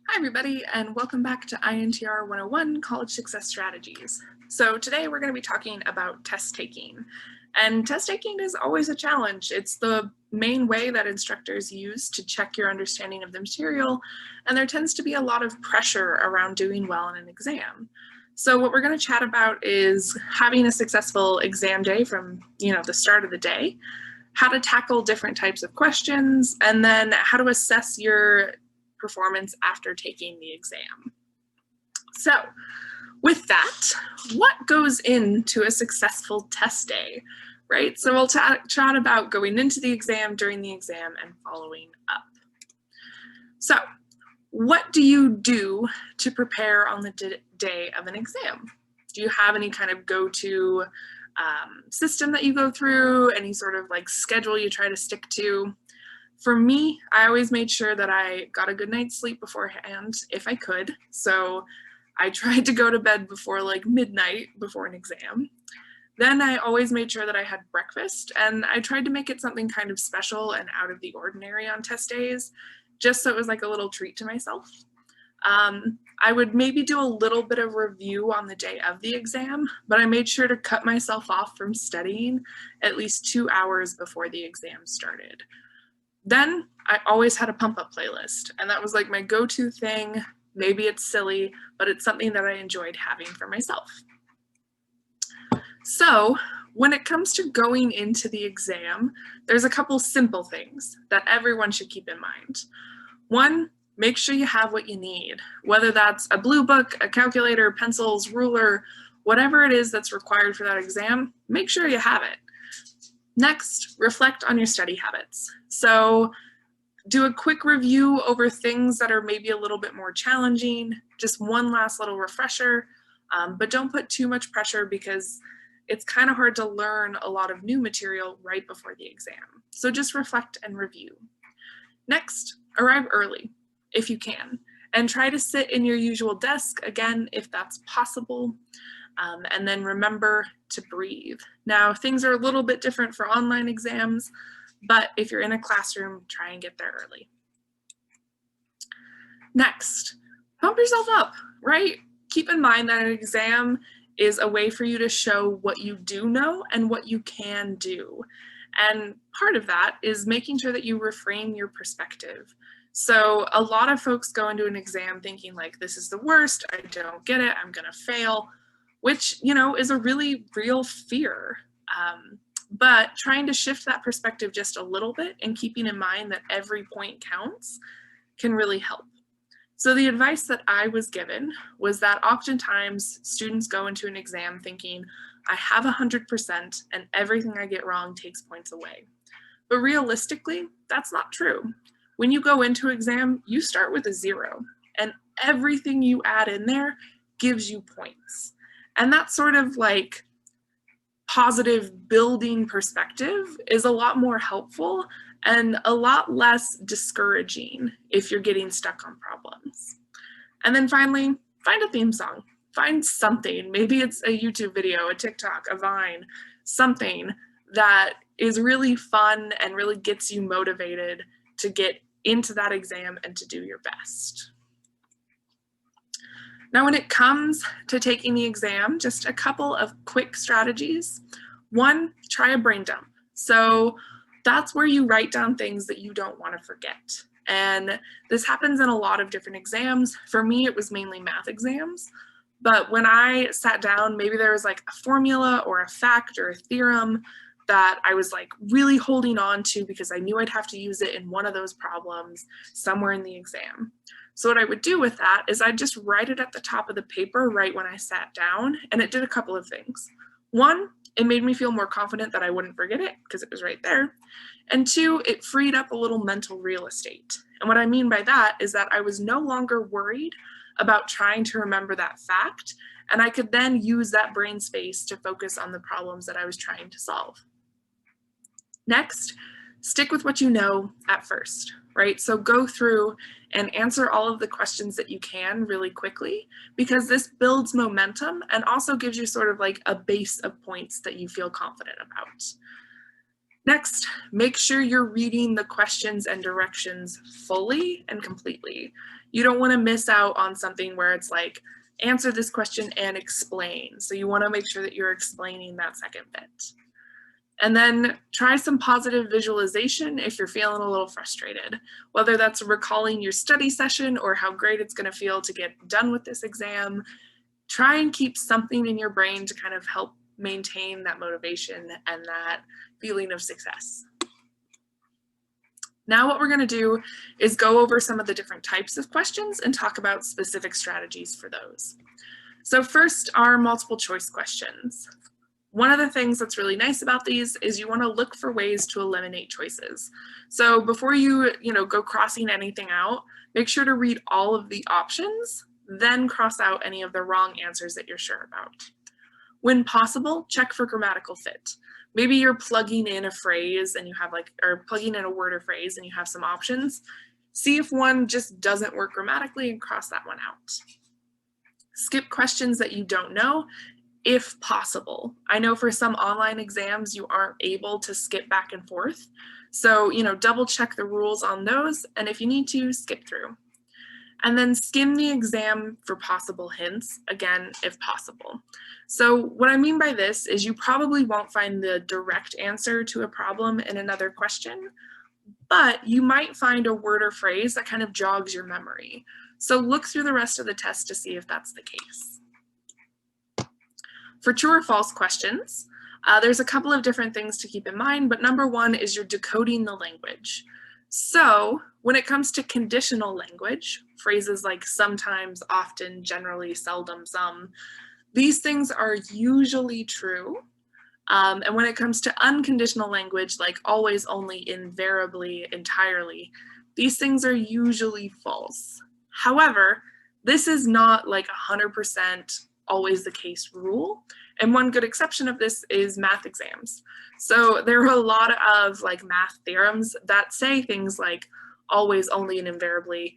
Hi everybody, and welcome back to INTR 101 College Success Strategies. So today we're going to be talking about test taking. And test taking is always a challenge. It's the main way that instructors use to check your understanding of the material, and there tends to be a lot of pressure around doing well in an exam. So what we're going to chat about is having a successful exam day from, the start of the day, how to tackle different types of questions, and then how to assess your performance after taking the exam. So with that, what goes into a successful test day, right? So we'll chat about going into the exam, during the exam, and following up. So what do you do to prepare on the day of an exam? Do you have any kind of go-to system that you go through, any sort of like schedule you try to stick to? For me, I always made sure that I got a good night's sleep beforehand if I could. So I tried to go to bed before like midnight before an exam. Then I always made sure that I had breakfast, and I tried to make it something kind of special and out of the ordinary on test days, just so it was like a little treat to myself. I would maybe do a little bit of review on the day of the exam, but I made sure to cut myself off from studying at least 2 hours before the exam started. Then I always had a pump up playlist, and that was like my go-to thing. Maybe it's silly, but it's something that I enjoyed having for myself. So when it comes to going into the exam, there's a couple simple things that everyone should keep in mind. One, make sure you have what you need, whether that's a blue book, a calculator, pencils, ruler, whatever it is that's required for that exam, make sure you have it. Next, reflect on your study habits. So do a quick review over things that are maybe a little bit more challenging, just one last little refresher, but don't put too much pressure because it's kind of hard to learn a lot of new material right before the exam. So just reflect and review. Next, arrive early if you can, and try to sit in your usual desk, again, if that's possible. And then remember to breathe. Now, things are a little bit different for online exams, but if you're in a classroom, try and get there early. Next, pump yourself up, right? Keep in mind that an exam is a way for you to show what you do know and what you can do. And part of that is making sure that you reframe your perspective. So a lot of folks go into an exam thinking like, this is the worst, I don't get it, I'm gonna fail, which, is a really real fear. But trying to shift that perspective just a little bit and keeping in mind that every point counts can really help. So the advice that I was given was that oftentimes students go into an exam thinking, I have 100% and everything I get wrong takes points away. But realistically, that's not true. When you go into an exam, you start with a 0, and everything you add in there gives you points. And that sort of like positive building perspective is a lot more helpful and a lot less discouraging if you're getting stuck on problems. And then finally, find a theme song. Find something. Maybe it's a YouTube video, a TikTok, a Vine, something that is really fun and really gets you motivated to get into that exam and to do your best. Now, when it comes to taking the exam, just a couple of quick strategies. One, try a brain dump. So that's where you write down things that you don't want to forget. And this happens in a lot of different exams. For me, it was mainly math exams. But when I sat down, maybe there was like a formula or a fact or a theorem that I was like really holding on to because I knew I'd have to use it in one of those problems somewhere in the exam. So what I would do with that is I'd just write it at the top of the paper right when I sat down, and it did a couple of things. One, it made me feel more confident that I wouldn't forget it because it was right there. And two, it freed up a little mental real estate. And what I mean by that is that I was no longer worried about trying to remember that fact, and I could then use that brain space to focus on the problems that I was trying to solve. Next, stick with what you know at first, right? So go through and answer all of the questions that you can really quickly, because this builds momentum and also gives you sort of like a base of points that you feel confident about. Next, make sure you're reading the questions and directions fully and completely. You don't want to miss out on something where it's like, answer this question and explain. So you want to make sure that you're explaining that second bit. And then try some positive visualization if you're feeling a little frustrated, whether that's recalling your study session or how great it's going to feel to get done with this exam. Try and keep something in your brain to kind of help maintain that motivation and that feeling of success. Now what we're going to do is go over some of the different types of questions and talk about specific strategies for those. So first are multiple choice questions. One of the things that's really nice about these is you want to look for ways to eliminate choices. So before you go crossing anything out, make sure to read all of the options, then cross out any of the wrong answers that you're sure about. When possible, check for grammatical fit. Maybe you're plugging in a phrase and you have or plugging in a word or phrase and you have some options. See if one just doesn't work grammatically and cross that one out. Skip questions that you don't know if possible. I know for some online exams you aren't able to skip back and forth. So, double check the rules on those, and if you need to, skip through. And then skim the exam for possible hints, again, if possible. So what I mean by this is you probably won't find the direct answer to a problem in another question, but you might find a word or phrase that kind of jogs your memory. So look through the rest of the test to see if that's the case. For true or false questions, there's a couple of different things to keep in mind, but number one is you're decoding the language. So when it comes to conditional language, phrases like sometimes, often, generally, seldom, some, these things are usually true. And when it comes to unconditional language, like always, only, invariably, entirely, these things are usually false. However, this is not like 100% always the case rule. And one good exception of this is math exams. So there are a lot of math theorems that say things like always, only, and invariably,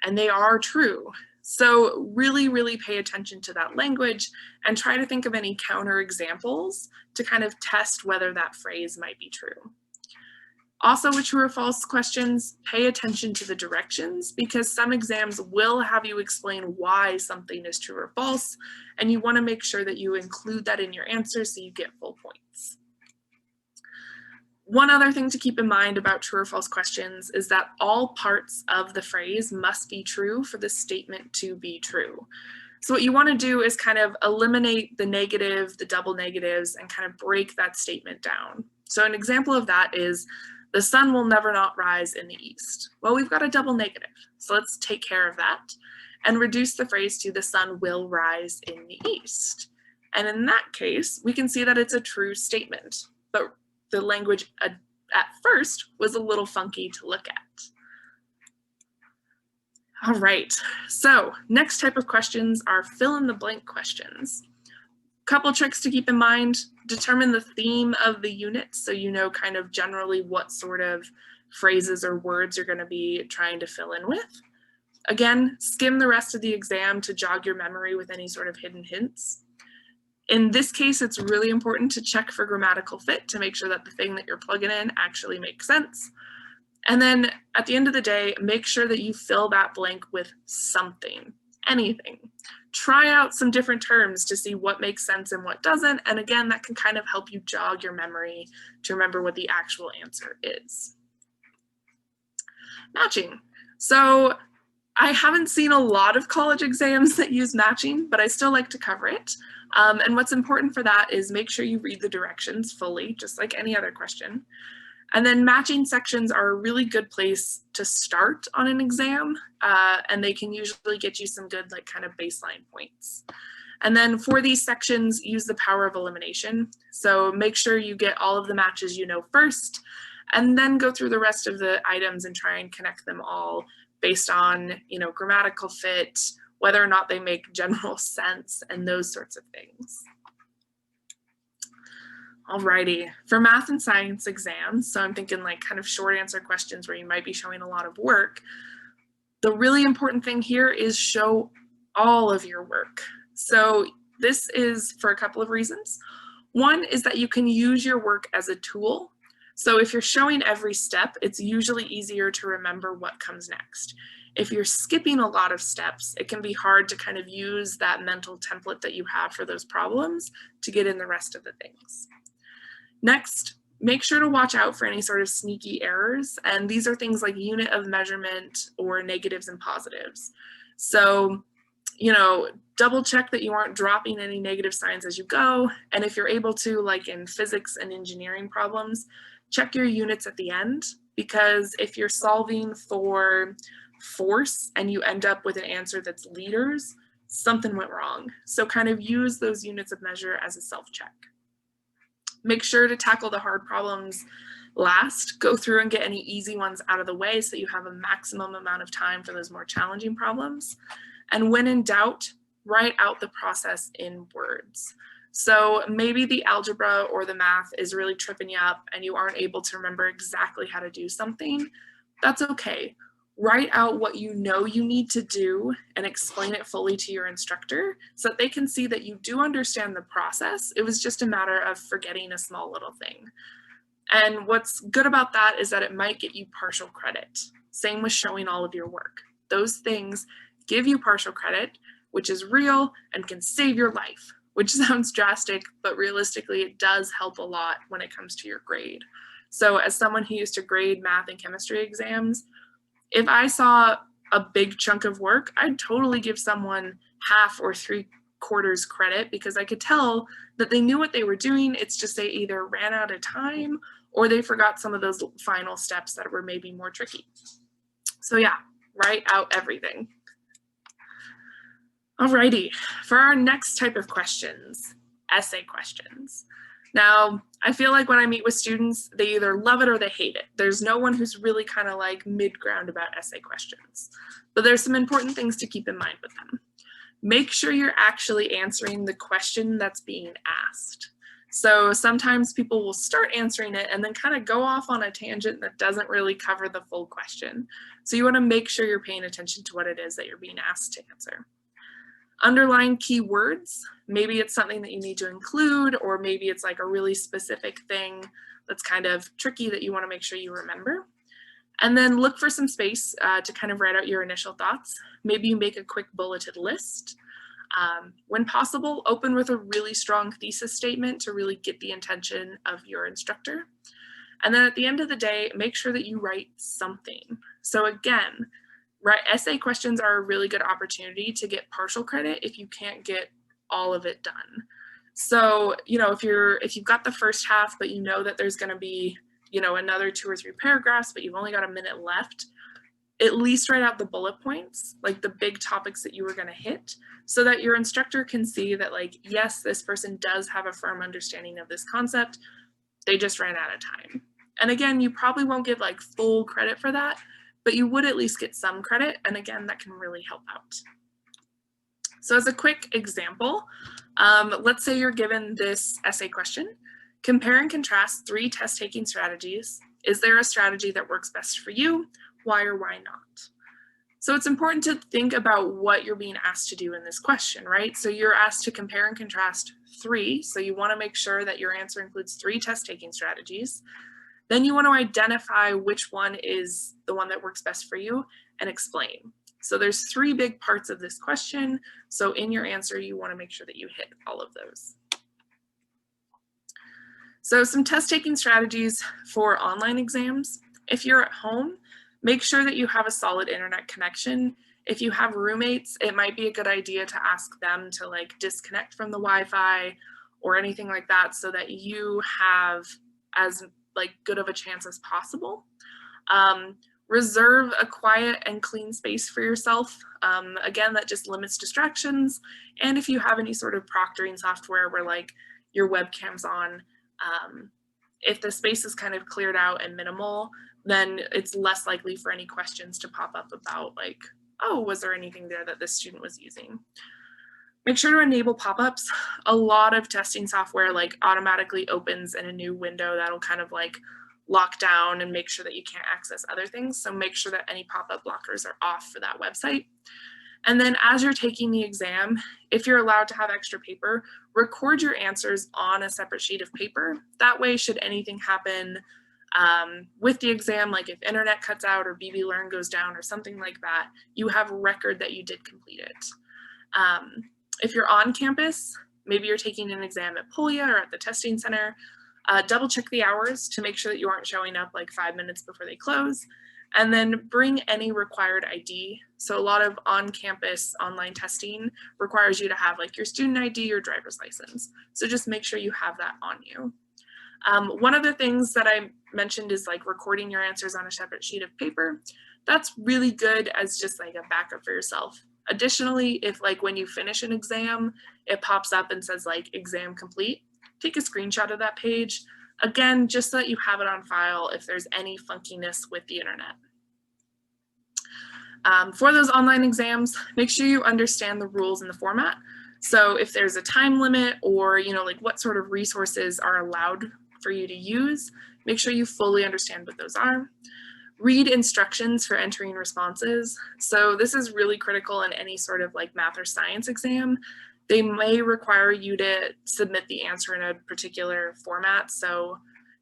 and they are true. So really, really pay attention to that language and try to think of any counter examples to kind of test whether that phrase might be true. Also with true or false questions, pay attention to the directions because some exams will have you explain why something is true or false, and you want to make sure that you include that in your answer so you get full points. One other thing to keep in mind about true or false questions is that all parts of the phrase must be true for the statement to be true. So what you want to do is kind of eliminate the negative, the double negatives, and kind of break that statement down. So an example of that is, the sun will never not rise in the east. Well, we've got a double negative, so let's take care of that and reduce the phrase to the sun will rise in the east. And in that case, we can see that it's a true statement, but the language at first was a little funky to look at. All right, so next type of questions are fill in the blank questions. Couple tricks to keep in mind: determine the theme of the unit so you know kind of generally what sort of phrases or words you're going to be trying to fill in with. Again, skim the rest of the exam to jog your memory with any sort of hidden hints. In this case, it's really important to check for grammatical fit to make sure that the thing that you're plugging in actually makes sense. And then at the end of the day, make sure that you fill that blank with something, anything. Try out some different terms to see what makes sense and what doesn't. And again, that can kind of help you jog your memory to remember what the actual answer is. Matching. So I haven't seen a lot of college exams that use matching, but I still like to cover it. And what's important for that is make sure you read the directions fully, just like any other question. And then matching sections are a really good place to start on an exam, and they can usually get you some good kind of baseline points. And then for these sections, use the power of elimination. So make sure you get all of the matches you know first, and then go through the rest of the items and try and connect them all based on grammatical fit, whether or not they make general sense, and those sorts of things. Alrighty, for math and science exams, so I'm thinking kind of short answer questions where you might be showing a lot of work, the really important thing here is show all of your work. So this is for a couple of reasons. One is that you can use your work as a tool. So if you're showing every step, it's usually easier to remember what comes next. If you're skipping a lot of steps, it can be hard to kind of use that mental template that you have for those problems to get in the rest of the things. Next, make sure to watch out for any sort of sneaky errors. And these are things like unit of measurement or negatives and positives. So, double check that you aren't dropping any negative signs as you go. And if you're able to, like in physics and engineering problems, check your units at the end, because if you're solving for force and you end up with an answer that's liters, something went wrong. So kind of use those units of measure as a self-check. Make sure to tackle the hard problems last. Go through and get any easy ones out of the way so you have a maximum amount of time for those more challenging problems. And when in doubt, write out the process in words. So maybe the algebra or the math is really tripping you up and you aren't able to remember exactly how to do something. That's okay. Write out what you know you need to do and explain it fully to your instructor so that they can see that you do understand the process. It was just a matter of forgetting a small little thing. And what's good about that is that it might get you partial credit. Same with showing all of your work. Those things give you partial credit, which is real and can save your life, which sounds drastic, but realistically it does help a lot when it comes to your grade. So as someone who used to grade math and chemistry exams, if I saw a big chunk of work, I'd totally give someone half or 3/4 credit because I could tell that they knew what they were doing. It's just they either ran out of time or they forgot some of those final steps that were maybe more tricky. So yeah, write out everything. Alrighty, for our next type of questions, essay questions. Now, I feel like when I meet with students, they either love it or they hate it. There's no one who's really kind of like mid-ground about essay questions, but there's some important things to keep in mind with them. Make sure you're actually answering the question that's being asked. So sometimes people will start answering it and then kind of go off on a tangent that doesn't really cover the full question. So you want to make sure you're paying attention to what it is that you're being asked to answer. Underline keywords. Maybe it's something that you need to include, or maybe it's like a really specific thing that's kind of tricky that you want to make sure you remember. And then look for some space to kind of write out your initial thoughts. Maybe you make a quick bulleted list. When possible, open with a really strong thesis statement to really get the attention of your instructor. And then at the end of the day, make sure that you write something. So again, essay questions are a really good opportunity to get partial credit if you can't get all of it done. So, if you've got the first half, but you know that there's going to be, another 2 or 3 paragraphs, but you've only got a minute left, at least write out the bullet points, like the big topics that you were going to hit, so that your instructor can see that, like, yes, this person does have a firm understanding of this concept. They just ran out of time. And again, you probably won't get like full credit for that, but you would at least get some credit. And again, that can really help out. So as a quick example, let's say you're given this essay question: compare and contrast 3 test-taking strategies. Is there a strategy that works best for you? Why or why not? So it's important to think about what you're being asked to do in this question, right? So you're asked to compare and contrast 3. So you want to make sure that your answer includes 3 test-taking strategies. Then you want to identify which one is the one that works best for you and explain. So there's 3 big parts of this question. So in your answer, you want to make sure that you hit all of those. So some test-taking strategies for online exams. If you're at home, make sure that you have a solid internet connection. If you have roommates, it might be a good idea to ask them to like disconnect from the Wi-Fi or anything like that so that you have as good of a chance as possible. Reserve a quiet and clean space for yourself. Again, that just limits distractions. And if you have any sort of proctoring software where like your webcam's on, if the space is kind of cleared out and minimal, then it's less likely for any questions to pop up about like, oh, was there anything there that this student was using? Make sure to enable pop-ups. A lot of testing software like automatically opens in a new window that'll kind of like lock down and make sure that you can't access other things. So make sure that any pop-up blockers are off for that website. And then as you're taking the exam, if you're allowed to have extra paper, record your answers on a separate sheet of paper. That way, should anything happen with the exam, like if internet cuts out or BB Learn goes down or something like that, you have a record that you did complete it. If you're on campus, maybe you're taking an exam at Polya or at the testing center, double check the hours to make sure that you aren't showing up like 5 minutes before they close, and then bring any required ID. So a lot of on-campus online testing requires you to have like your student ID or driver's license. So just make sure you have that on you. One of the things that I mentioned is like recording your answers on a separate sheet of paper. That's really good as just like a backup for yourself. Additionally, if like when you finish an exam, it pops up and says like exam complete, take a screenshot of that page. Again, just so that you have it on file if there's any funkiness with the internet. For those online exams, make sure you understand the rules and the format. So if there's a time limit or, you know, like what sort of resources are allowed for you to use, make sure you fully understand what those are. Read instructions for entering responses. So this is really critical in any sort of like math or science exam. They may require you to submit the answer in a particular format. So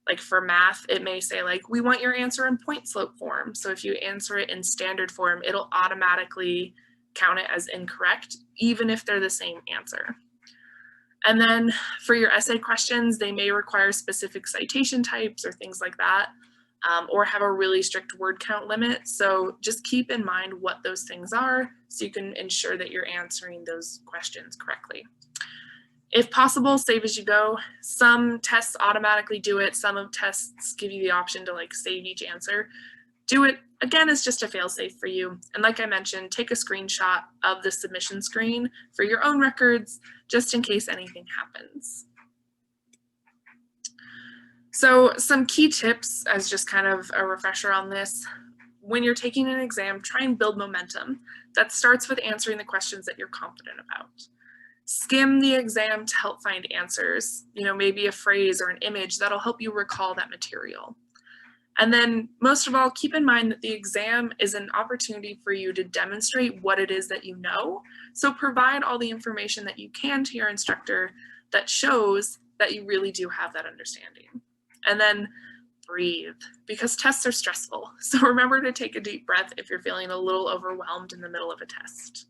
like for math, it may say like, we want your answer in point slope form. So if you answer it in standard form, it'll automatically count it as incorrect, even if they're the same answer. And then for your essay questions, they may require specific citation types or things like that, or have a really strict word count limit. So just keep in mind what those things are so you can ensure that you're answering those questions correctly. If possible, save as you go. Some tests automatically do it. Some of tests give you the option to like save each answer. Do it, again, as just a fail-safe for you. And like I mentioned, take a screenshot of the submission screen for your own records, just in case anything happens. So some key tips as just kind of a refresher on this. When you're taking an exam, try and build momentum. That starts with answering the questions that you're confident about. Skim the exam to help find answers, you know, maybe a phrase or an image that'll help you recall that material. And then most of all, keep in mind that the exam is an opportunity for you to demonstrate what it is that you know. So provide all the information that you can to your instructor that shows that you really do have that understanding. And then breathe, because tests are stressful. So remember to take a deep breath if you're feeling a little overwhelmed in the middle of a test.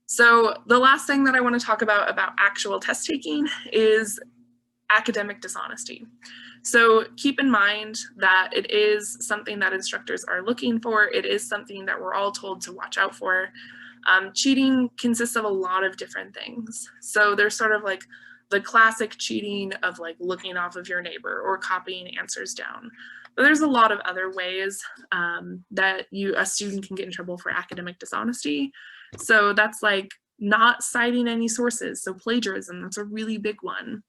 So the last thing that I want to talk about actual test taking is academic dishonesty. So keep in mind that it is something that instructors are looking for. It is something that we're all told to watch out for. Cheating consists of a lot of different things. So there's sort of like the classic cheating of like looking off of your neighbor or copying answers down. But there's a lot of other ways that a student can get in trouble for academic dishonesty. So that's like not citing any sources. So plagiarism, that's a really big one.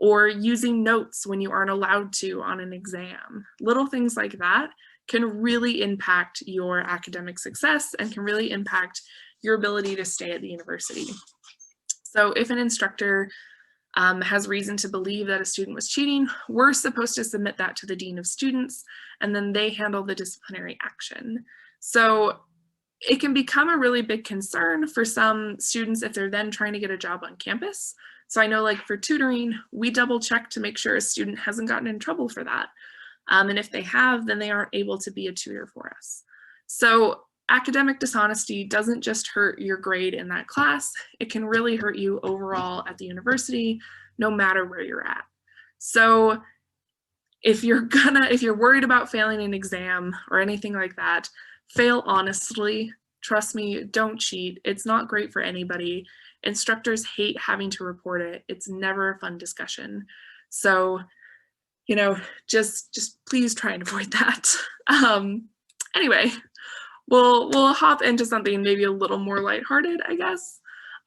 Or using notes when you aren't allowed to on an exam. Little things like that can really impact your academic success and can really impact your ability to stay at the university. So if an instructor has reason to believe that a student was cheating, we're supposed to submit that to the dean of students, and then they handle the disciplinary action. So it can become a really big concern for some students if they're then trying to get a job on campus. So I know like for tutoring, we double check to make sure a student hasn't gotten in trouble for that. And if they have, then they aren't able to be a tutor for us. So academic dishonesty doesn't just hurt your grade in that class, it can really hurt you overall at the university, no matter where you're at. So if you're worried about failing an exam or anything like that, fail honestly. Trust me, don't cheat. It's not great for anybody. Instructors hate having to report it. It's never a fun discussion. So, you know, just please try and avoid that. Anyway, we'll hop into something maybe a little more lighthearted, I guess.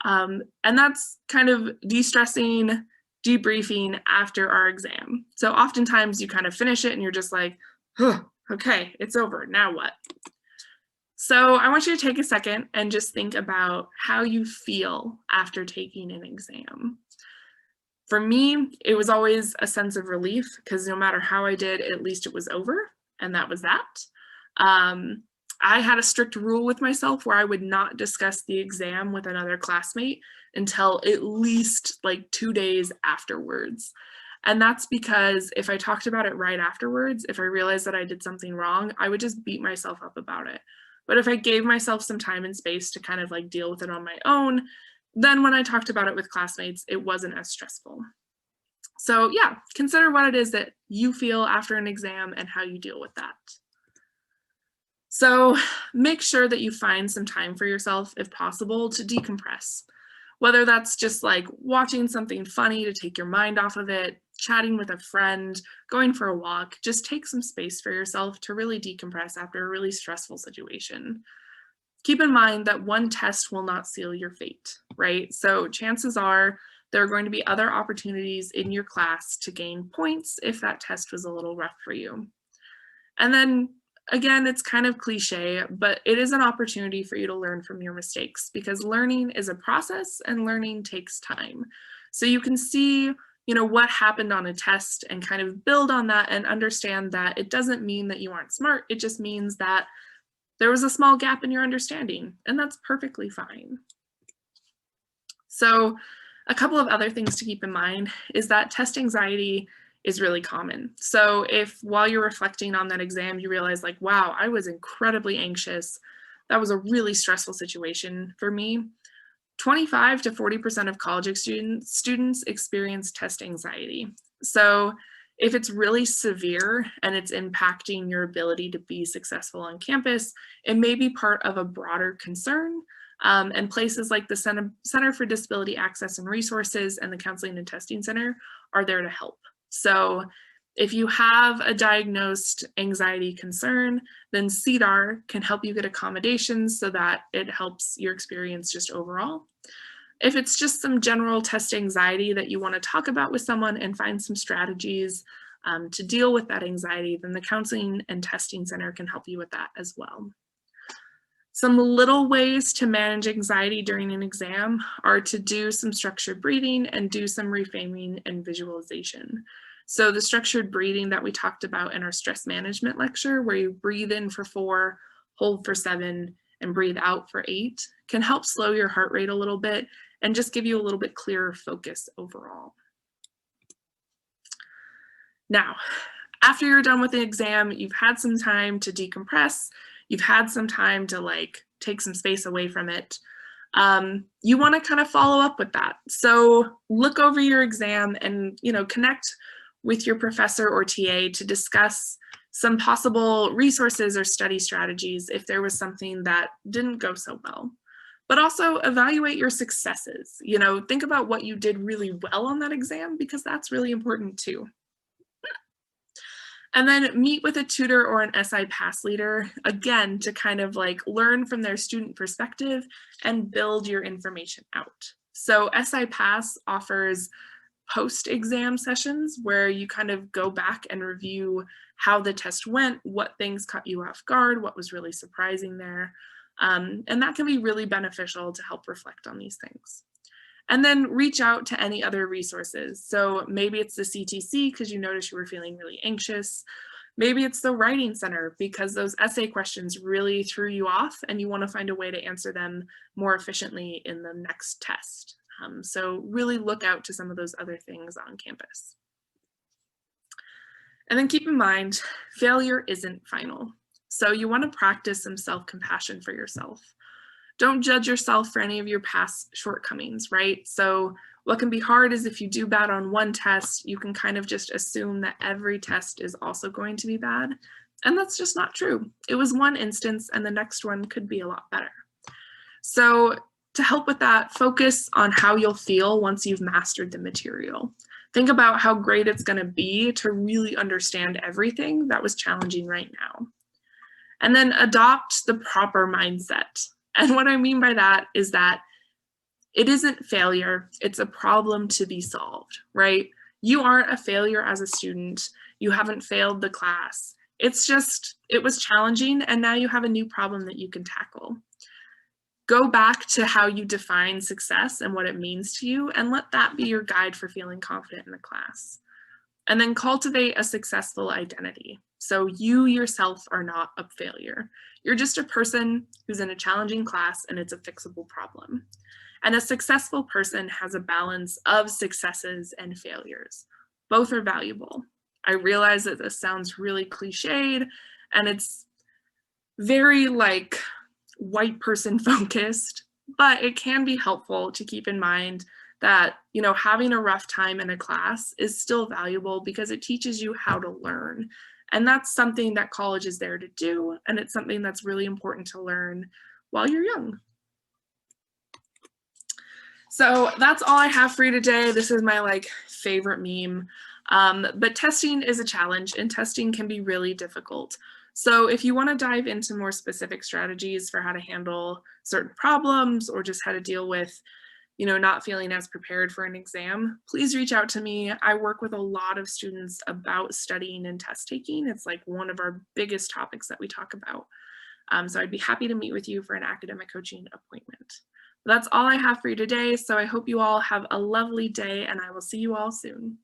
And that's kind of de-stressing, debriefing after our exam. So oftentimes you kind of finish it and you're just like, huh, okay, it's over, now what? So I want you to take a second and just think about how you feel after taking an exam. For me, it was always a sense of relief because no matter how I did, at least it was over, and that was that. I had a strict rule with myself where I would not discuss the exam with another classmate until at least like 2 days afterwards. And that's because if I talked about it right afterwards, if I realized that I did something wrong, I would just beat myself up about it. But if I gave myself some time and space to kind of like deal with it on my own, then when I talked about it with classmates, it wasn't as stressful. So yeah, consider what it is that you feel after an exam and how you deal with that. So make sure that you find some time for yourself, if possible, to decompress. Whether that's just like watching something funny to take your mind off of it, chatting with a friend, going for a walk, just take some space for yourself to really decompress after a really stressful situation. Keep in mind that one test will not seal your fate, right? So chances are there are going to be other opportunities in your class to gain points if that test was a little rough for you. And then again, it's kind of cliche, but it is an opportunity for you to learn from your mistakes, because learning is a process and learning takes time. So you can see, what happened on a test and kind of build on that and understand that it doesn't mean that you aren't smart. It just means that there was a small gap in your understanding, and that's perfectly fine. So a couple of other things to keep in mind is that test anxiety is really common. So if while you're reflecting on that exam, you realize like, wow, I was incredibly anxious, that was a really stressful situation for me, 25 to 40% of college students experience test anxiety. So if it's really severe and it's impacting your ability to be successful on campus, it may be part of a broader concern. And places like the Center for Disability Access and Resources and the Counseling and Testing Center are there to help. So if you have a diagnosed anxiety concern, then CDAR can help you get accommodations so that it helps your experience just overall. If it's just some general test anxiety that you want to talk about with someone and find some strategies to deal with that anxiety, then the Counseling and Testing Center can help you with that as well. Some little ways to manage anxiety during an exam are to do some structured breathing and do some reframing and visualization. So the structured breathing that we talked about in our stress management lecture, where you breathe in for 4, hold for 7, and breathe out for 8, can help slow your heart rate a little bit and just give you a little bit clearer focus overall. Now, after you're done with the exam, you've had some time to decompress, you've had some time to like take some space away from it. You want to kind of follow up with that. So look over your exam and connect with your professor or TA to discuss some possible resources or study strategies if there was something that didn't go so well. But also evaluate your successes. Think about what you did really well on that exam, because that's really important too. And then meet with a tutor or an SI Pass leader, again, to kind of like learn from their student perspective and build your information out. So SI Pass offers post-exam sessions where you kind of go back and review how the test went, what things caught you off guard, what was really surprising there. And that can be really beneficial to help reflect on these things. And then reach out to any other resources. So maybe it's the CTC because you noticed you were feeling really anxious. Maybe it's the Writing Center because those essay questions really threw you off and you want to find a way to answer them more efficiently in the next test. So really look out to some of those other things on campus. And then keep in mind, failure isn't final. So you want to practice some self-compassion for yourself. Don't judge yourself for any of your past shortcomings, right? So what can be hard is if you do bad on one test, you can kind of just assume that every test is also going to be bad. And that's just not true. It was one instance and the next one could be a lot better. So to help with that, focus on how you'll feel once you've mastered the material. Think about how great it's going to be to really understand everything that was challenging right now. And then adopt the proper mindset. And what I mean by that is that it isn't failure, it's a problem to be solved, right? You aren't a failure as a student. You haven't failed the class. It's just, it was challenging and now you have a new problem that you can tackle. Go back to how you define success and what it means to you and let that be your guide for feeling confident in the class. And then cultivate a successful identity. So you yourself are not a failure. You're just a person who's in a challenging class and it's a fixable problem. And a successful person has a balance of successes and failures. Both are valuable. I realize that this sounds really cliched and it's very like white person focused, but it can be helpful to keep in mind that, you know, having a rough time in a class is still valuable because it teaches you how to learn. And that's something that college is there to do, and it's something that's really important to learn while you're young. So that's all I have for you today. This is my like favorite meme. But testing is a challenge, and testing can be really difficult. So if you want to dive into more specific strategies for how to handle certain problems or just how to deal with, you know, not feeling as prepared for an exam, please reach out to me. I work with a lot of students about studying and test taking. It's like one of our biggest topics that we talk about. So I'd be happy to meet with you for an academic coaching appointment. That's all I have for you today. So I hope you all have a lovely day, and I will see you all soon.